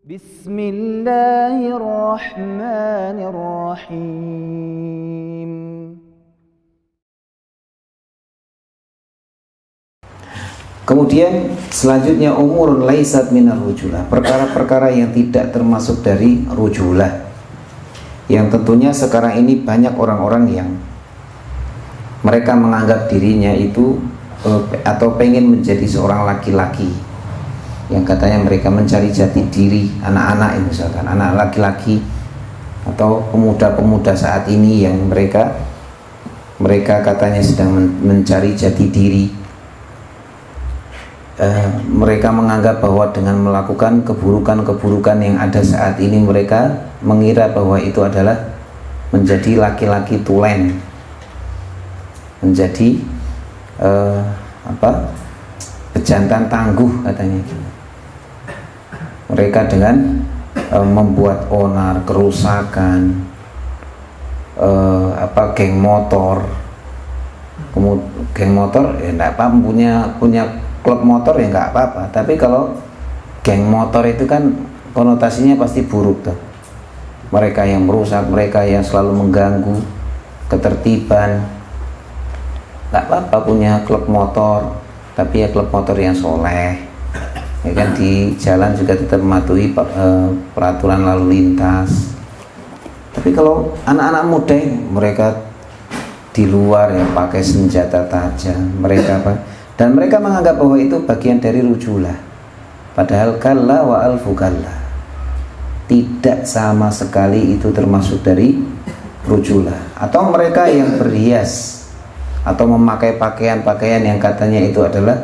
Bismillahirrahmanirrahim. Kemudian selanjutnya umurun laisat minar rujulah, perkara-perkara yang tidak termasuk dari rujulah, yang tentunya sekarang ini banyak orang-orang yang mereka menganggap dirinya itu atau pengen menjadi seorang laki-laki, yang katanya mereka mencari jati diri, anak-anak misalkan anak laki-laki atau pemuda-pemuda saat ini yang mereka katanya sedang mencari jati diri. Mereka menganggap bahwa dengan melakukan keburukan-keburukan yang ada saat ini, mereka mengira bahwa itu adalah menjadi laki-laki tulen, menjadi pejantan tangguh katanya. Mereka dengan membuat onar, kerusakan, geng motor, geng motor ya enggak apa, punya klub motor ya nggak apa-apa, tapi kalau geng motor itu kan konotasinya pasti buruk tuh. Mereka yang merusak, mereka yang selalu mengganggu ketertiban. Nggak apa-apa punya klub motor, tapi ya klub motor yang soleh, ya kan, di jalan juga tetap mematuhi peraturan lalu lintas. Tapi kalau anak-anak muda mereka di luar ya pakai senjata tajam, mereka dan mereka menganggap bahwa itu bagian dari rujulah, padahal kalla wa alfu kalla, tidak sama sekali itu termasuk dari rujulah. Atau mereka yang berhias atau memakai pakaian-pakaian yang katanya itu adalah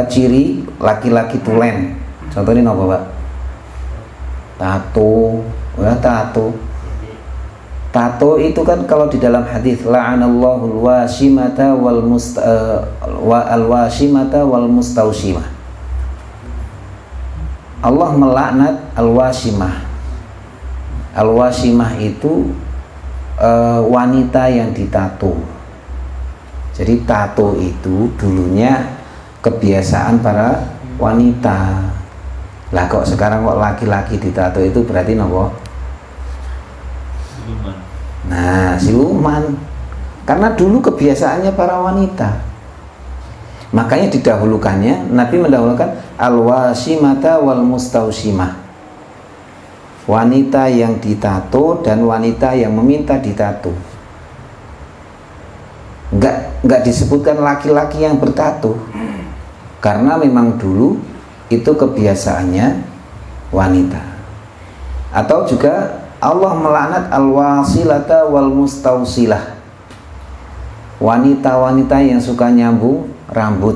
ciri laki-laki tulen. Contohnya apa, Pak? Tato itu kan kalau di dalam hadis la'anallahu al-washimata wal mustaushimah. Allah melaknat al-washimah. Al-washimah itu wanita yang ditato. Jadi tato itu dulunya kebiasaan para wanita. Lah kok sekarang kok laki-laki ditato, itu berarti nopo? Nah, siluman. Karena dulu kebiasaannya para wanita. Makanya didahulukannya, Nabi mendahulukan al-wasimata wal mustausimah. Wanita yang ditato dan wanita yang meminta ditato. Enggak disebutkan laki-laki yang bertato. Karena memang dulu itu kebiasaannya wanita. Atau juga Allah melaknat al-wasilata wal mustausilah, wanita-wanita yang suka nyambung rambut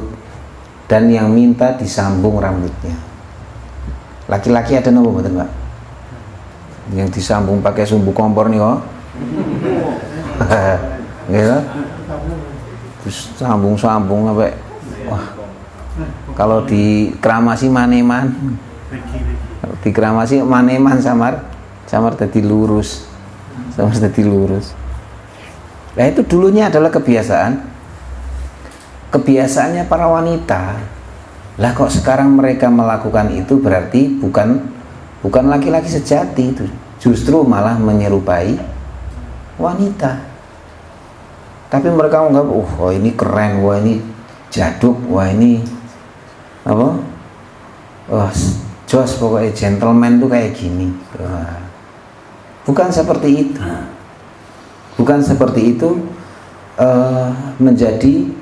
dan yang minta disambung rambutnya. Laki-laki ada nopo mboten, Pak? Yang disambung pakai sumbu kompor nih kok. Gitu. Terus sambung-sambung sampai wah. Kalau dikeramasi maneman. Dikeramasi maneman samar tadi lurus. Nah itu dulunya adalah kebiasaannya para wanita. Lah kok sekarang mereka melakukan itu, berarti bukan laki-laki sejati, itu justru malah menyerupai wanita. Tapi mereka menganggap wah ini keren, wah ini jaduk, wah ini apa? Wah jos, pokoknya gentleman tuh kayak gini. Wah. Bukan seperti itu.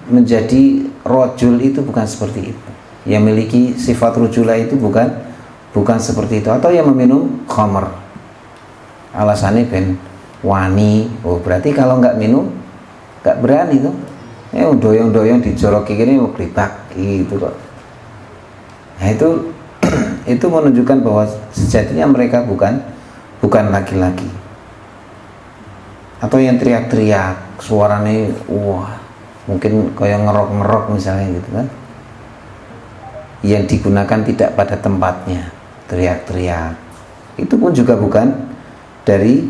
Menjadi rojul itu bukan seperti itu. Yang memiliki sifat rujulah itu bukan seperti itu. Atau yang meminum khamr, alasannya ben wani. Oh berarti kalau nggak minum nggak berani tuh. Doyong-doyong dijoroki gini mau kelibak gitu kok. Nah itu menunjukkan bahwa sejatinya mereka bukan laki-laki. Atau yang teriak-teriak suaranya wah mungkin kayak ngerok-ngerok misalnya gitu kan, yang digunakan tidak pada tempatnya, teriak-teriak, itu pun juga bukan dari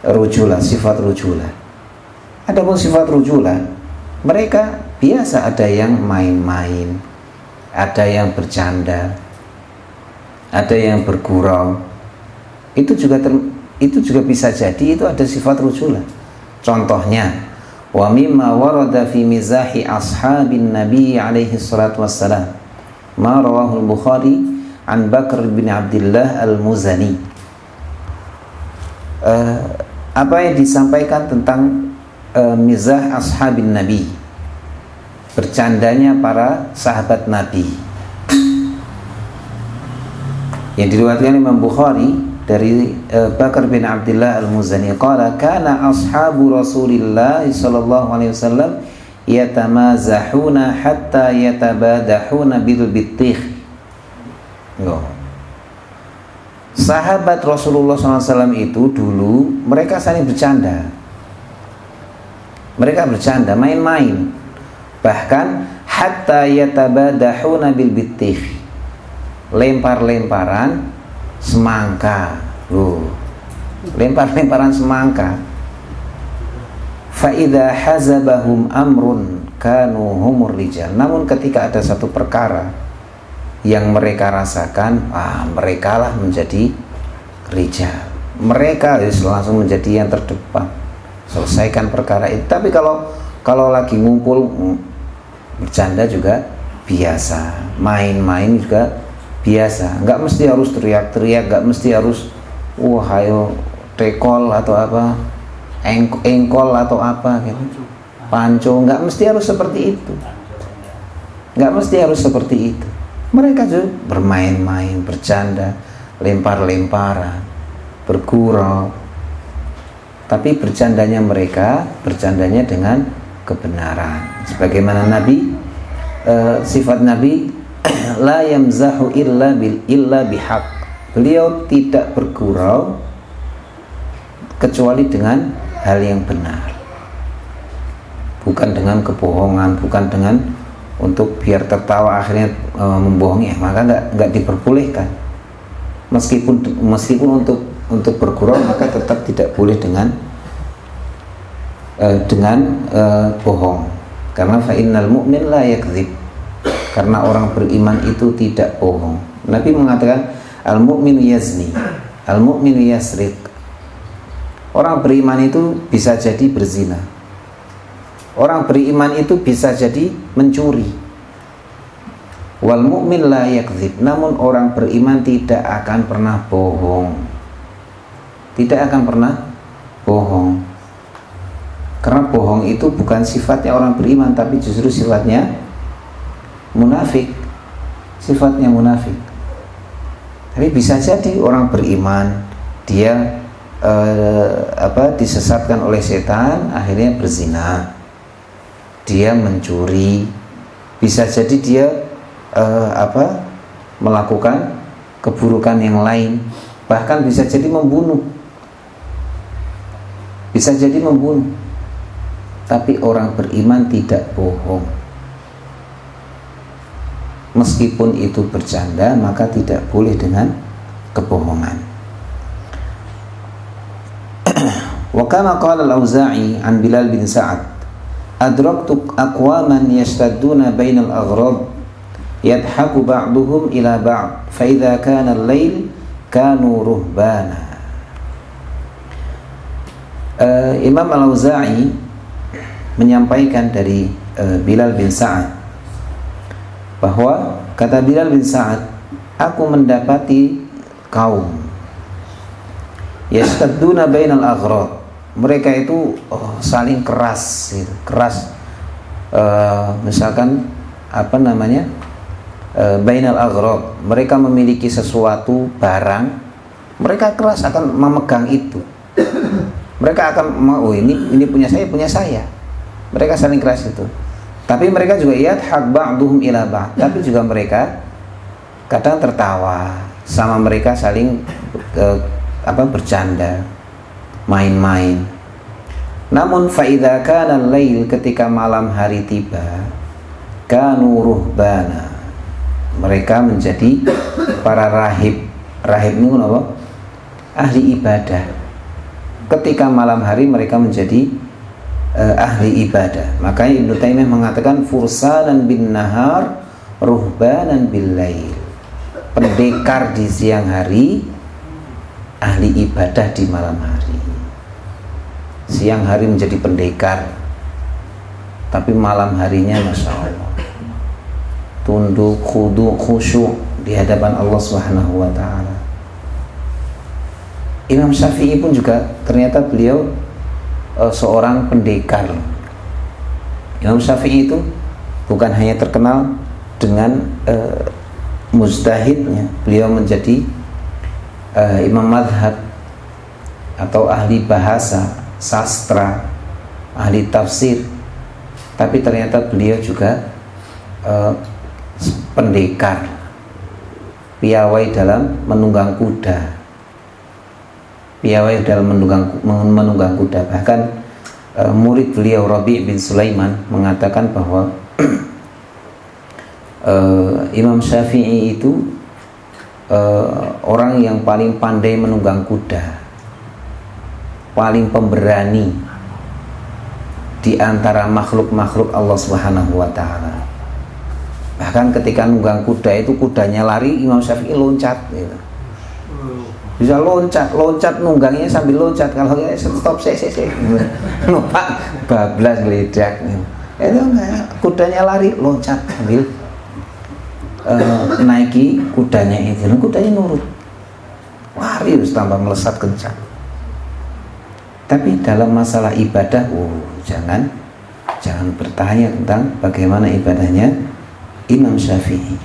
rujulah, sifat rujulah. Adapun sifat rujulah, mereka biasa ada yang main-main, ada yang bercanda, ada yang bergurau. Itu juga bisa jadi itu ada sifat rujulah. Contohnya, wa mimma warada fi mizahi ashabin nabi alaihi salatu wassalam ma rawahu al-Bukhari an Bakr bin Abdullah al-Muzani. Apa yang disampaikan tentang mizah ashabin nabi, bercandanya para sahabat nabi, yang diriwayatkan Imam Bukhari dari Bakar bin Abdullah al-Muzani qala kana ashabu Rasulillah sallallahu alaihi wasallam yatamazahuna hatta yatabadahuna bil bitikh. Sahabat Rasulullah SAW itu dulu mereka saling bercanda, mereka bercanda main-main, bahkan hatta yatabadahuna bil bitikh, lempar-lemparan semangka, lempar-lemparan semangka. Fa idza hazabahum amrun kanu humur rijal. Namun ketika ada satu perkara yang mereka rasakan, mereka lah menjadi rijal. Mereka langsung menjadi yang terdepan, selesaikan perkara itu. Tapi kalau lagi ngumpul bercanda juga biasa, main-main juga biasa, nggak mesti harus teriak-teriak, nggak mesti harus hayo tekol atau apa, engkol atau apa gitu, panco, nggak mesti harus seperti itu, nggak mesti harus seperti itu. Mereka juga bermain-main, bercanda, lempar-lemparan, bergurau, tapi bercandanya mereka bercandanya dengan kebenaran. Sebagaimana Nabi, sifat Nabi la yamzahu illa bihaq. Beliau tidak bergurau kecuali dengan hal yang benar, bukan dengan kebohongan, bukan dengan untuk biar tertawa akhirnya membohongi, maka nggak diperbolehkan. Meskipun untuk bergurau maka tetap tidak boleh dengan bohong, karena fa innal mu'min la yakdzib, karena orang beriman itu tidak bohong. Nabi mengatakan al mu'minu yazni, al mu'minu yasriq. Orang beriman itu bisa jadi berzina, orang beriman itu bisa jadi mencuri. Wal mu'min la yakdzib, namun orang beriman tidak akan pernah bohong, tidak akan pernah bohong. Karena bohong itu bukan sifatnya orang beriman, tapi justru sifatnya munafik, sifatnya munafik. Tapi bisa jadi orang beriman dia disesatkan oleh setan, akhirnya berzina, dia mencuri, bisa jadi dia melakukan keburukan yang lain, bahkan bisa jadi membunuh, bisa jadi membunuh. Tapi orang beriman tidak bohong, meskipun itu bercanda maka tidak boleh dengan kebohongan. Wa kama qala al-Auza'i an Bilal bin Sa'ad, adraktu aqwaman yashtadduna bainal aghrab yadhaku ba'duhum ila ba'd fa idza kana al-lail kanu ruhbana. Imam al-Auza'i menyampaikan dari Bilal bin Sa'ad bahwa kata Bilal bin Sa'ad, aku mendapati kaum yashtadduna bainal aghrab, mereka itu saling keras gitu. Keras misalkan bainal aghrab, mereka memiliki sesuatu barang, mereka keras akan memegang itu. Mereka akan mau ini punya saya. Mereka saling keras itu. Tapi mereka juga yadhak ba'duhum ila ba'd, tapi juga mereka kadang tertawa sama mereka, saling bercanda, main-main. Namun fa idza kana al-lail, ketika malam hari tiba, kanu ruhbana, mereka menjadi para rahib. Rahib itu apa? Ahli ibadah. Ketika malam hari mereka menjadi ahli ibadah. Makanya Ibnu Taimiyah mengatakan fursanan bin nahar ruhbanan bil lail, pendekar di siang hari, ahli ibadah di malam hari. Siang hari menjadi pendekar, tapi malam harinya Masya Allah tunduk, khudu, khusyuk di hadapan Allah Subhanahu wa ta'ala. Imam Syafi'i pun juga ternyata beliau seorang pendekar. Imam Syafi'i itu bukan hanya terkenal dengan mujtahidnya, beliau menjadi imam madhab atau ahli bahasa, sastra, ahli tafsir, tapi ternyata beliau juga pendekar, piawai dalam menunggang kuda, piawai dalam menunggang kuda. Bahkan murid beliau Rabi' bin Sulaiman mengatakan bahwa Imam Syafi'i itu orang yang paling pandai menunggang kuda, paling pemberani di antara makhluk-makhluk Allah Subhanahu wa ta'ala. Bahkan ketika nunggang kuda itu, kudanya lari, Imam Syafi'i loncat gitu. Bisa loncat nunggangnya sambil loncat. Kalau stop numpak bablas geledak gitu. Itu kudanya lari, loncat sambil naiki kudanya itu. Dan kudanya nurut, lari terus tambah melesat kencang. Tapi dalam masalah ibadah, jangan bertanya tentang bagaimana ibadahnya Imam Syafi'i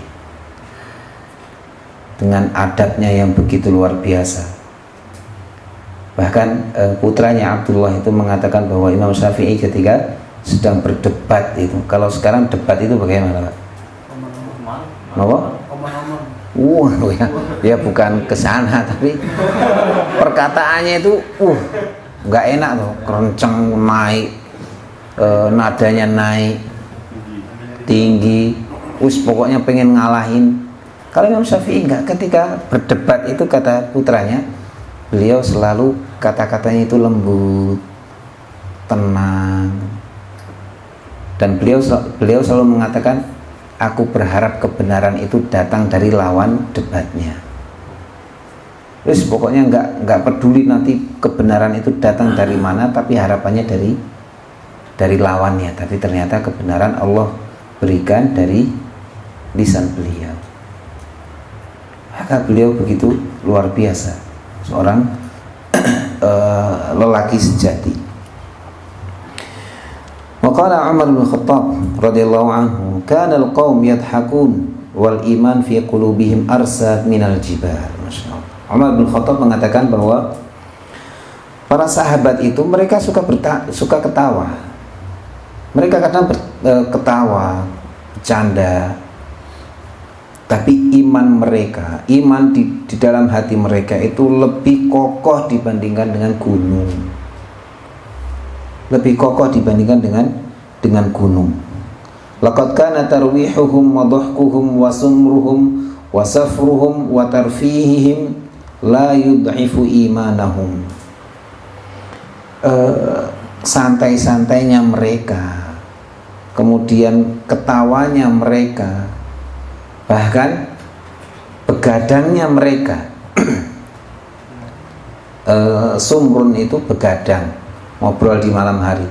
dengan adabnya yang begitu luar biasa. Bahkan putranya Abdullah itu mengatakan bahwa Imam Syafi'i ketika sedang berdebat itu, kalau sekarang debat itu bagaimana Pak? Apa? Ya bukan ke sana, tapi perkataannya itu nggak enak tuh, kenceng, naik, nadanya naik, tinggi. Pokoknya pengen ngalahin. Kalau Imam Syafi'i enggak, ketika berdebat itu kata putranya, beliau selalu kata-katanya itu lembut, tenang, dan beliau selalu mengatakan, aku berharap kebenaran itu datang dari lawan debatnya. Terus pokoknya enggak peduli nanti kebenaran itu datang dari mana, tapi harapannya dari lawannya. Tapi ternyata kebenaran Allah berikan dari lisan beliau. Maka beliau begitu luar biasa, seorang lelaki sejati. Waqala Umar bin Khattab radhiyallahu anhu, kana al-qaum yadhakun wal iman fi qulubihim arsa minal jibal. Masyaallah. Umar bin Khattab mengatakan bahwa para sahabat itu mereka suka ketawa. Mereka kadang ketawa, bercanda, tapi iman di dalam hati mereka itu lebih kokoh dibandingkan dengan gunung. Lebih kokoh dibandingkan dengan gunung. Laqad kana tarwihuhum wa dhahkuhum wa sumruhum wa safruhum wa tarfihihim la yud'ifu imanahum. Santai-santainya mereka, kemudian ketawanya mereka, bahkan begadangnya mereka. Sumrun itu begadang, ngobrol di malam hari.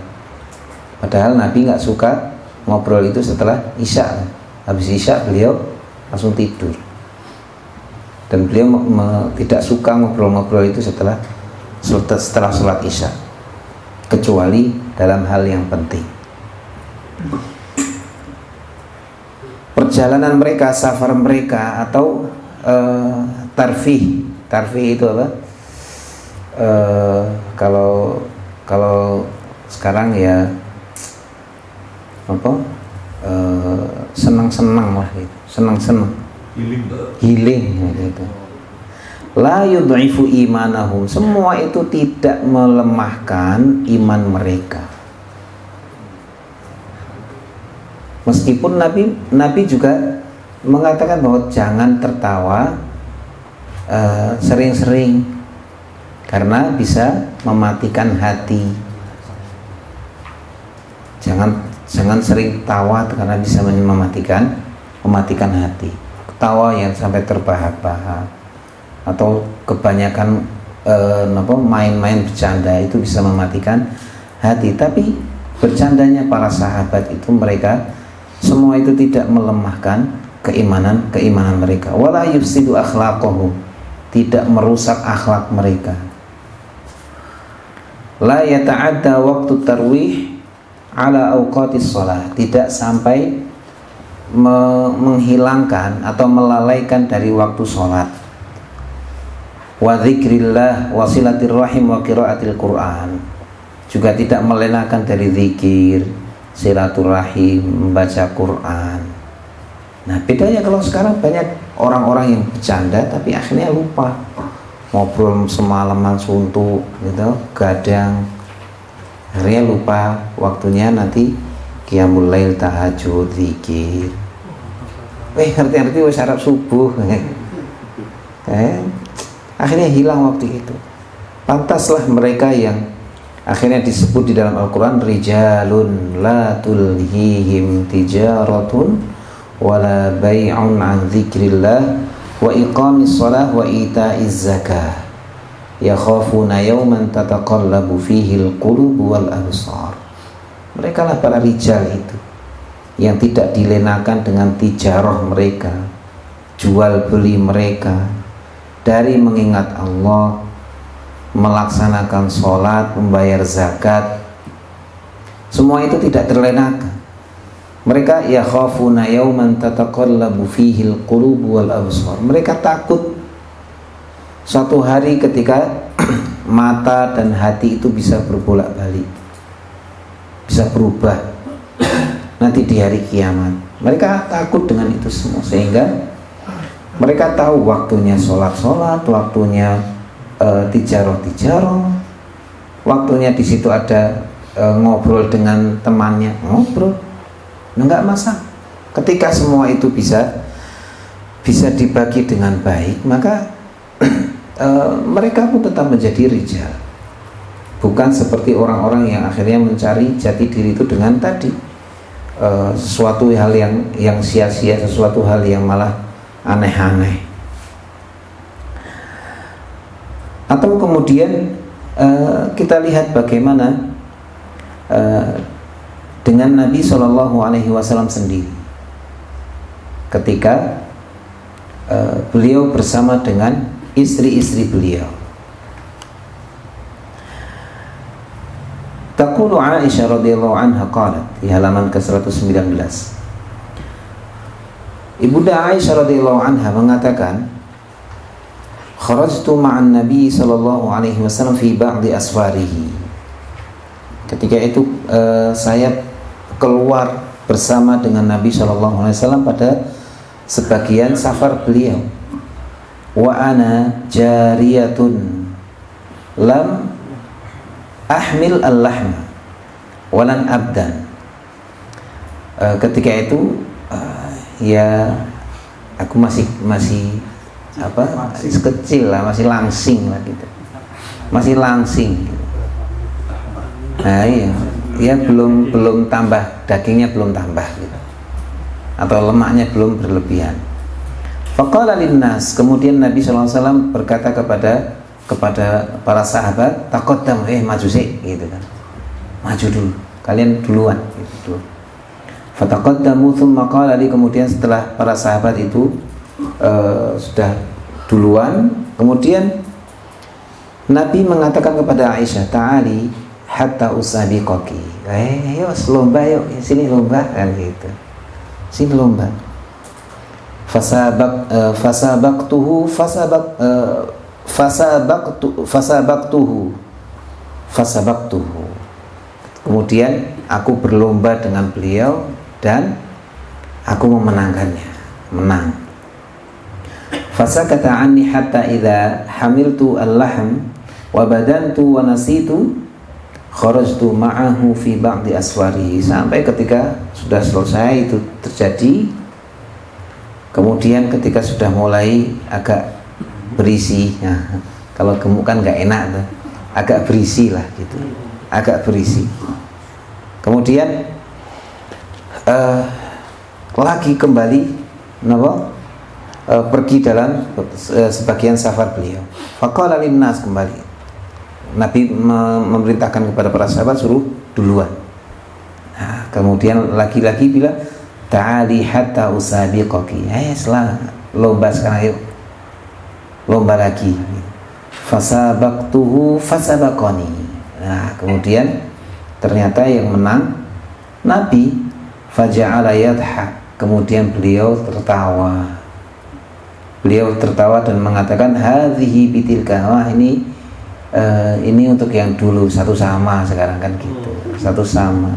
Padahal Nabi nggak suka ngobrol itu setelah Isya. Habis Isya beliau langsung tidur. Dan beliau tidak suka ngobrol-ngobrol itu setelah sholat Isya, kecuali dalam hal yang penting. Perjalanan mereka, safar mereka, atau tarfih itu apa? Kalau sekarang ya apa? Senang-senang lah gitu. Senang-senang. Healing gitu. La yudhifu imanahum. Semua itu tidak melemahkan iman mereka. Meskipun Nabi juga mengatakan bahwa jangan tertawa sering-sering, karena bisa mematikan hati. Jangan sering tawa karena bisa mematikan hati. tawa yang sampai terbahak-bahak, atau kebanyakan main-main bercanda itu bisa mematikan hati. Tapi bercandanya para sahabat itu, mereka semua itu tidak melemahkan keimanan mereka. Wala yufsidu akhlaqahum, tidak merusak akhlak mereka. La yata'adda waktu tarwih ala awqatis shalah, tidak sampai menghilangkan atau melalaikan dari waktu sholat. Wa dzikrillah wa silatir rahim wa qiraatil Qur'an, juga tidak melenakan dari zikir, silaturahim, membaca Quran. Nah, bedanya kalau sekarang banyak orang-orang yang bercanda tapi akhirnya lupa, ngobrol semalaman suntuk gitu, gadang, akhirnya lupa waktunya nanti qiyamul lail, tahajud, zikir. Ngerti-ngerti wis arep subuh. Akhirnya hilang waktu itu. Pantaslah mereka yang akhirnya disebut di dalam Al-Quran, rijalun la tulhihim tijaratun wala bay'un an dzikrillah wa iqamis shalah wa ita'iz zakah yakhafuna yawman tataqallabu fihi al-qulubu wal absar. Mereka lah para rijal itu yang tidak dilenakan dengan tijarah mereka, jual beli mereka, dari mengingat Allah, melaksanakan sholat, membayar zakat, semua itu tidak terlenakan. Mereka yakhafuna yawman tataqallabu fihi al-qulubu wal absar. Mereka takut suatu hari ketika mata dan hati itu bisa berbolak-balik, bisa berubah nanti di hari kiamat. Mereka takut dengan itu semua, sehingga mereka tahu waktunya sholat-sholat, waktunya tijarah-tijarah, waktunya di situ ada ngobrol dengan temannya, ngobrol, nggak masalah. Ketika semua itu bisa dibagi dengan baik, maka mereka pun tetap menjadi rijal. Bukan seperti orang-orang yang akhirnya mencari jati diri itu dengan tadi sesuatu hal yang sia-sia, sesuatu hal yang malah aneh-aneh. Atau kemudian kita lihat bagaimana dengan Nabi SAW sendiri ketika beliau bersama dengan istri-istri beliau. Taqulu Aisyah radhiyallahu anha qalat, di halaman ke-119, Ibunda Aisyah radhiyallahu anha mengatakan, kharajtu ma'an Nabi sallallahu alaihi wasallam fi ba'di asfarihi. Ketika itu saya keluar bersama dengan Nabi sallallahu alaihi wasallam pada sebagian safar beliau. Wa ana jariyatun lam ahmil al-lahma walan abdan. Ketika itu ya aku masih kecil lah, masih langsing lah gitu, masih langsing gitu. Nah iya belum tambah, dagingnya belum tambah gitu, atau lemaknya belum berlebihan. Faqala linnas, kemudian Nabi SAW berkata kepada para sahabat, taqaddam, maju sih gitu kan, maju dulu, kalian duluan gitu. Fataqaddamu thumma qala li, kemudian setelah para sahabat itu sudah duluan, kemudian Nabi mengatakan kepada Aisyah, ta'ali hatta usabiqaki, ayo lomba, yuk sini lomba kan gitu, sini lomba. Fasabaqtuhu, kemudian aku berlomba dengan beliau dan aku memenangkannya, menang. Fasakata anni hatta idza hamiltu al-lahm wa badantu wa nasitu kharajtu ma'ahu fi ba'di aswarihi, sampai ketika sudah selesai itu terjadi. Kemudian ketika sudah mulai agak berisi, nah, kalau gemuk kan nggak enak tuh, agak berisi lah gitu, agak berisi. Kemudian lagi kembali pergi dalam sebagian safar beliau. Faqala linnas, kembali Nabi memerintahkan kepada para sahabat suruh duluan. Nah, kemudian laki-laki bilang, ta'ali hatta usabiqaki. Setelah lomba sekarang, ayo lomba lagi. Fasabaqtuhu fasabaqani. Nah, kemudian ternyata yang menang Nabi. Faja'ala yadhak. Kemudian beliau tertawa dan mengatakan, hadhihi bitilka. Wah, ini untuk yang dulu, satu sama. Sekarang kan gitu, satu sama.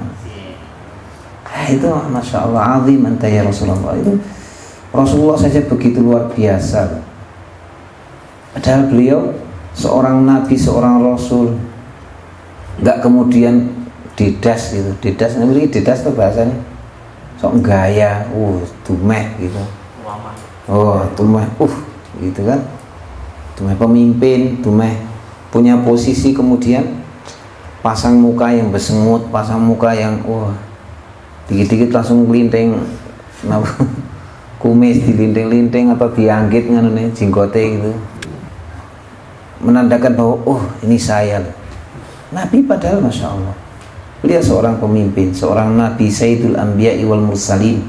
Itu Masya Allah, azim anta ya Rasulullah. Itu Rasulullah saja begitu luar biasa. Padahal beliau seorang nabi, seorang rasul, nggak kemudian didas gitu. Didas itu bahasanya sok gaya, tumeh gitu. Tumeh, gitu kan. Tumeh pemimpin, tumeh punya posisi, kemudian pasang muka yang bersengut, pasang muka yang dikit-dikit langsung linting, kumis dilinting-linting atau dianggit nganune jenggote gitu, menandakan bahwa ini saya loh. Nabi padahal Masya Allah beliau seorang pemimpin, seorang nabi, Sayyidul Anbiya'i wal Mursalin.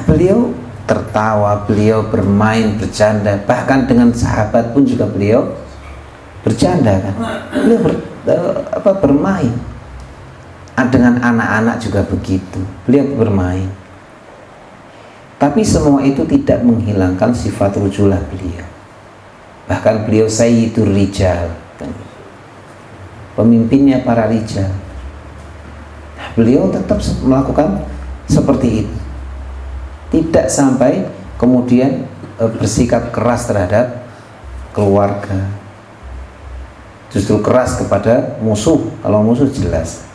Beliau tertawa, beliau bermain, bercanda, bahkan dengan sahabat pun juga beliau bercanda kan. Beliau bermain. Dengan anak-anak juga begitu, beliau bermain. Tapi semua itu tidak menghilangkan sifat rujulah beliau. Bahkan beliau Sayyidur Rijal, pemimpinnya para rijal. Beliau tetap melakukan seperti itu, tidak sampai kemudian bersikap keras terhadap keluarga, justru keras kepada musuh. Kalau musuh jelas,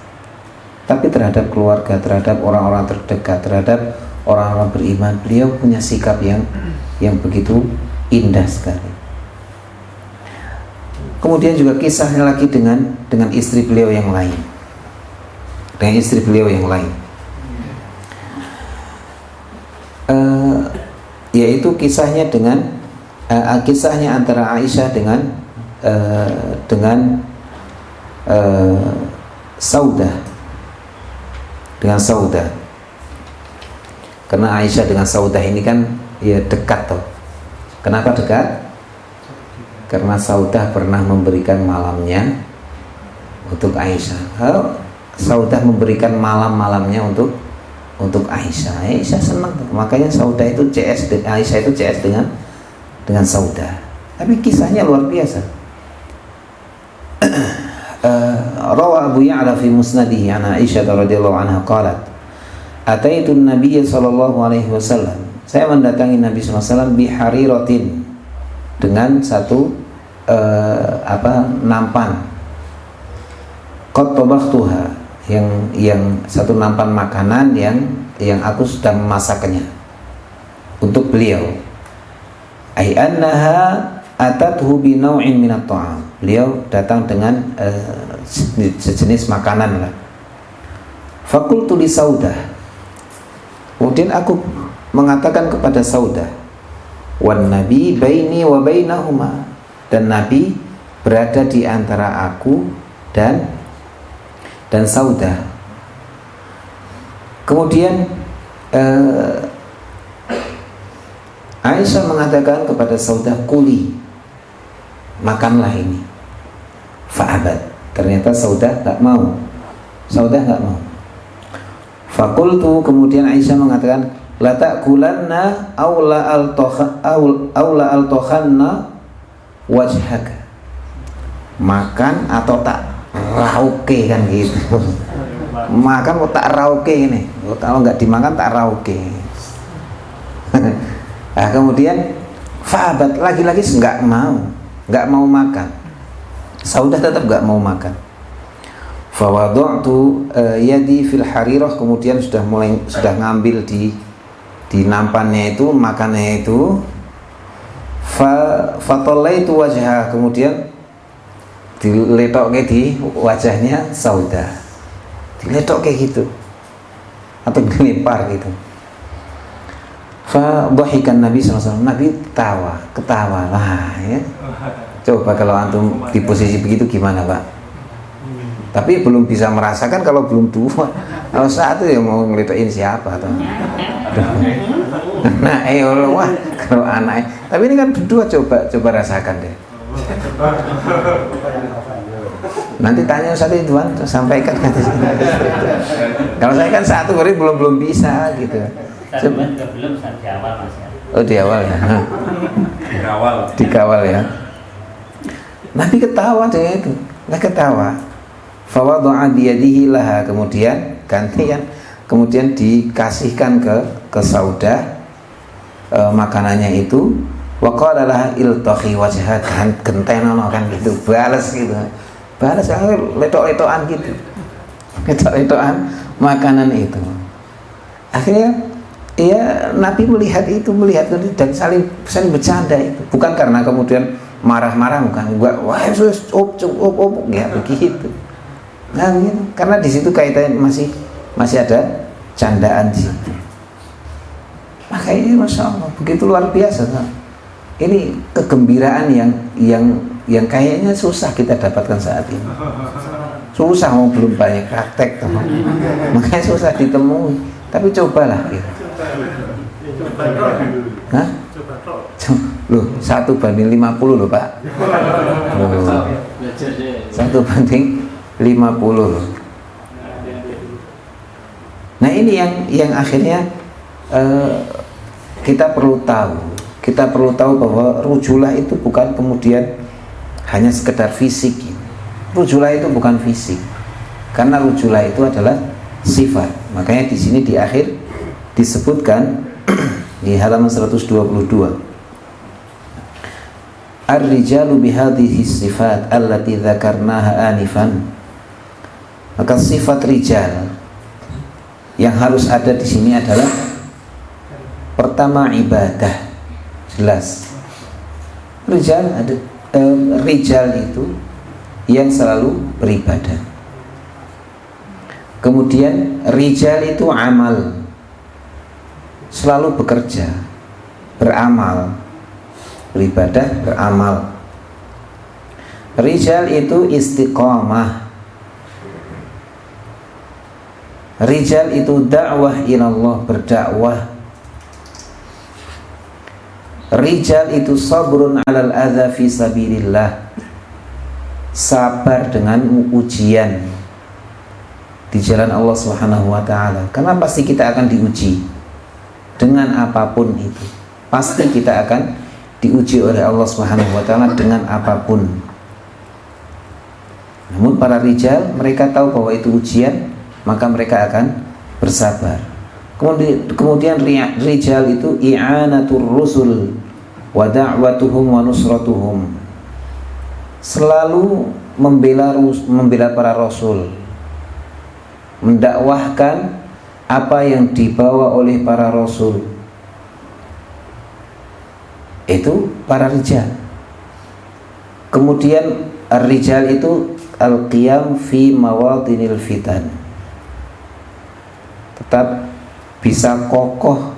tapi terhadap keluarga, terhadap orang-orang terdekat, terhadap orang-orang beriman, beliau punya sikap yang begitu indah sekali. Kemudian juga kisahnya lagi dengan istri beliau yang lain, yaitu kisahnya kisahnya antara Aisyah dengan Saudah, karena Aisyah dengan Saudah ini kan ya dekat toh. Kenapa dekat? Karena Saudah pernah memberikan malamnya untuk Aisyah. Saudah memberikan malamnya untuk Aisyah. Aisyah senang, makanya Saudah itu Aisyah itu CS dengan Saudah. Tapi kisahnya luar biasa. Rawa Abu Ya'la fi musnadihi an Aisyah radhiyallahu anha qalat, ataitu an-nabiy sallallahu alaihi wasallam. Saya mendatangi Nabi sallallahu alaihi wasallam bi hariratin, dengan satu nampan, qad tabakhtuha, yang satu nampan makanan yang aku sudah memasaknya untuk beliau. Ai annaha atathu bi naw'in min at-ta'am. Beliau datang dengan sejenis makanan lah. Faqultu li Saudah. Kemudian aku mengatakan kepada Saudah, wan nabi baini wa bainahuma, dan Nabi berada di antara aku dan Saudah. Kemudian Aisyah mengatakan kepada Saudah, kuli, makanlah ini. Fa'abad. Ternyata Saudah nggak mau. Fakultu, kemudian Aisyah mengatakan, la ta'kulanna aw la altokhanna wajhaka. Makan atau tak rauke, kan gitu. Makan kok tak rauke ini. Kalau nggak dimakan tak rauke. Nah, kemudian Fa'abat, lagi-lagi nggak mau makan. Saudah tetap nggak mau makan. Fawadatu yadi fil harirah, kemudian sudah ngambil di nampannya itu, makannya itu. Fatallaitu wajha, kemudian diletoknya di wajahnya Saudah, diletok kayak gitu atau dilempar gitu. Fa dhahikan Nabi SAW, Nabi ketawa lah ya. Coba kalau antum di posisi begitu gimana Pak? Tapi belum bisa merasakan kalau belum tua. Kalau satu ya mau ngelitain siapa atau nah wah kalau anak. Tapi ini kan berdua, coba rasakan deh. Nanti tanya satu Tuhan, sampaikan. Kalau saya kan satu hari belum bisa gitu. Belum di awal Mas ya. Oh di awal ya. Dikawal ya. Nabi ketawa deh itu. Nah ketawa. Fawadha'a biyadihi laha, kemudian gantian, kemudian dikasihkan ke Saudah makanannya itu. Wa qala laha iltaqi wajhaka, gentenono kan gitu, balas gitu. Balas letok-letokan gitu. Letok-letokan makanan itu. Akhirnya ya Nabi melihat dan saling bercanda itu, bukan karena kemudian marah-marah, bukan, wah op ya begitu, nah gitu. Karena di situ kaitannya masih ada candaan di situ. Makanya Masya Allah begitu luar biasa kan? Ini kegembiraan yang kayaknya susah kita dapatkan saat ini, susah, mau belum banyak praktek teman. Makanya susah ditemui, tapi cobalah gitu. Hah? Loh, 1:50 loh Pak. Loh, 1:50 loh. Nah ini yang akhirnya kita perlu tahu bahwa rujulah itu bukan kemudian hanya sekedar fisik. Rujulah itu bukan fisik, karena rujulah itu adalah sifat. Makanya di sini di akhir disebutkan di halaman 122, ar-rijalu bihadhihi sifat allati dzakarnaha anifan. Maka sifat rijal yang harus ada di sini adalah pertama ibadah, jelas. Rijal itu yang selalu beribadah. Kemudian rijal itu amal, selalu bekerja, beramal, beribadah, beramal. Rijal itu istiqamah. Rijal itu dakwah ilallah, berdakwah. Rijal itu sabrun alal adza fi sabilillah, sabar dengan ujian di jalan Allah Subhanahu wa taala. Karena pasti kita akan diuji dengan apapun itu. Pasti kita akan diuji oleh Allah Subhanahu wa taala dengan apapun. Namun para rijal, mereka tahu bahwa itu ujian, maka mereka akan bersabar. Kemudian rijal itu i'anatur rusul wa da'watuhum wa nusratuhum, selalu membela para rasul, mendakwahkan apa yang dibawa oleh para rasul. Itu para rijal. Kemudian ar-rijal itu al-qiyam fi mawadinil fitan, tetap bisa kokoh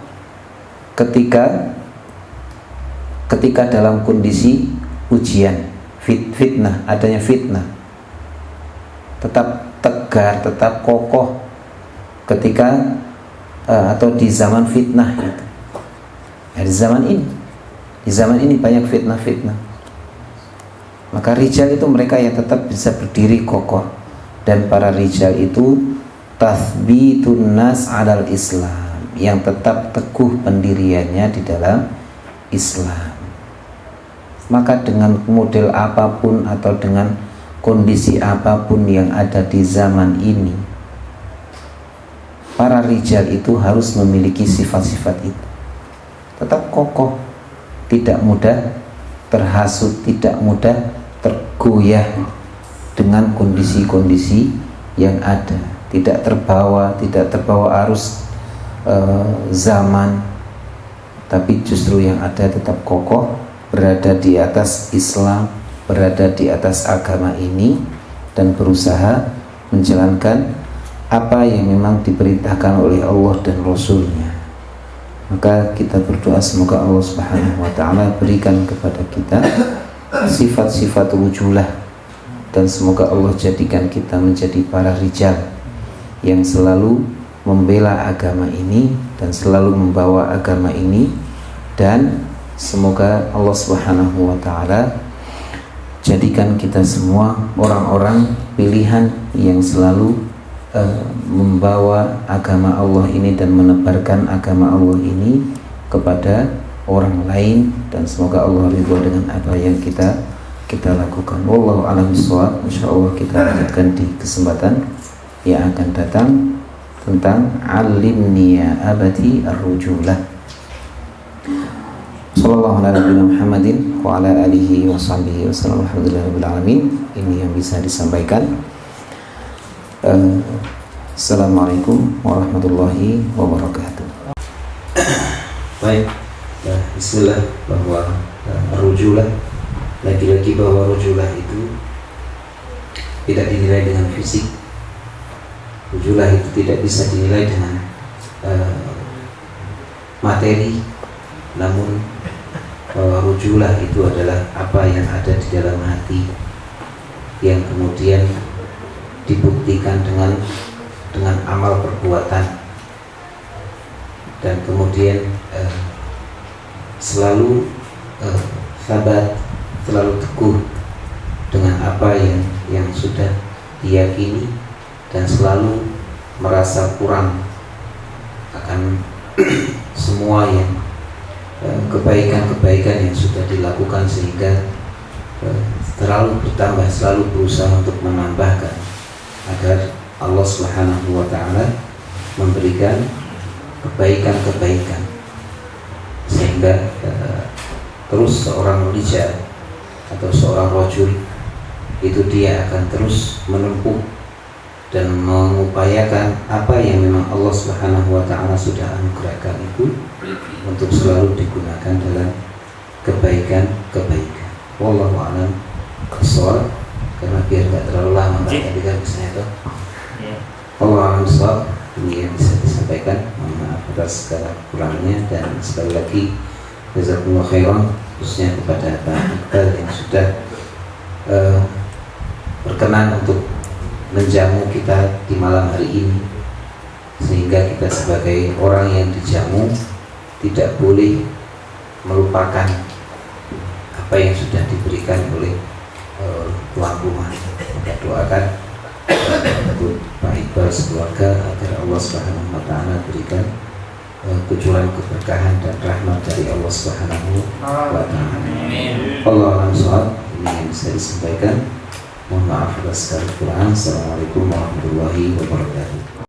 ketika dalam kondisi ujian, fitnah, adanya fitnah, tetap tegar, tetap kokoh ketika atau di zaman fitnah itu. Ya, di zaman ini banyak fitnah. Maka rijal itu mereka yang tetap bisa berdiri kokoh, dan para rijal itu tathbitun nas 'alal Islam, yang tetap teguh pendiriannya di dalam Islam. Maka dengan model apapun atau dengan kondisi apapun yang ada di zaman ini, para rijal itu harus memiliki sifat-sifat itu. Tetap kokoh, tidak mudah terhasut, tidak mudah tergoyah dengan kondisi-kondisi yang ada, tidak terbawa arus zaman, tapi justru yang ada tetap kokoh, berada di atas Islam, berada di atas agama ini, dan berusaha menjalankan apa yang memang diperintahkan oleh Allah dan Rasulnya. Maka kita berdoa semoga Allah Subhanahu wa taala berikan kepada kita sifat-sifat rujulah, dan semoga Allah jadikan kita menjadi para rijal yang selalu membela agama ini dan selalu membawa agama ini, dan semoga Allah Subhanahu wa taala jadikan kita semua orang-orang pilihan yang selalu membawa agama Allah ini dan menebarkan agama Allah ini kepada orang lain, dan semoga Allah ridho dengan apa yang kita lakukan. Wallahu a'lam bishawab. Insyaallah kita lanjutkan di kesempatan yang akan datang tentang alimni ya abati ar-rujulah. Sallallahu ala nabiyina Muhammadin wa ala alihi wa sahbihi wa sallam. Alhamdulillahirabbil alamin. Ini yang bisa disampaikan. Assalamualaikum warahmatullahi wabarakatuh. Baik, bismillah, bahwa rujulah, lagi-lagi bahwa rujulah itu tidak dinilai dengan fisik. Rujulah itu tidak bisa dinilai dengan materi, namun rujulah itu adalah apa yang ada di dalam hati, yang kemudian dibuktikan dengan amal perbuatan, dan kemudian selalu sabar, selalu teguh dengan apa yang sudah diyakini, dan selalu merasa kurang akan semua yang kebaikan-kebaikan yang sudah dilakukan, sehingga terlalu bertambah, selalu berusaha untuk menambahkan agar Allah Subhanahu wa taala memberikan kebaikan-kebaikan, sehingga terus seorang rijal atau seorang rajul itu dia akan terus menempuh dan mengupayakan apa yang memang Allah Subhanahu wa taala sudah anugerahkan itu untuk selalu digunakan dalam kebaikan-kebaikan. Wallahu a'lam bishawab. Karena biar tidak terlalu lama tadi kan misalnya itu. Allah a'lam bishawab. Ini yang bisa disampaikan. Mohon maaf atas segala kurangnya, dan sekali lagi jazakumullah khairan, khususnya kepada Pak Iqbal yang sudah berkenan untuk menjamu kita di malam hari ini, sehingga kita sebagai orang yang dijamu tidak boleh melupakan apa yang sudah diberikan oleh tuan rumah. Kita doakan untuk Pak Iqbal sekeluarga agar Allah Subhanahu wa taala berikan kecuali keberkahan dan rahmat dari Allah Subhanahu wa taala. Allah a'lam bishawab. Ini yang bisa disampaikan. Mohon maaf atas segala kekurangan. Assalamualaikum warahmatullahi wabarakatuh.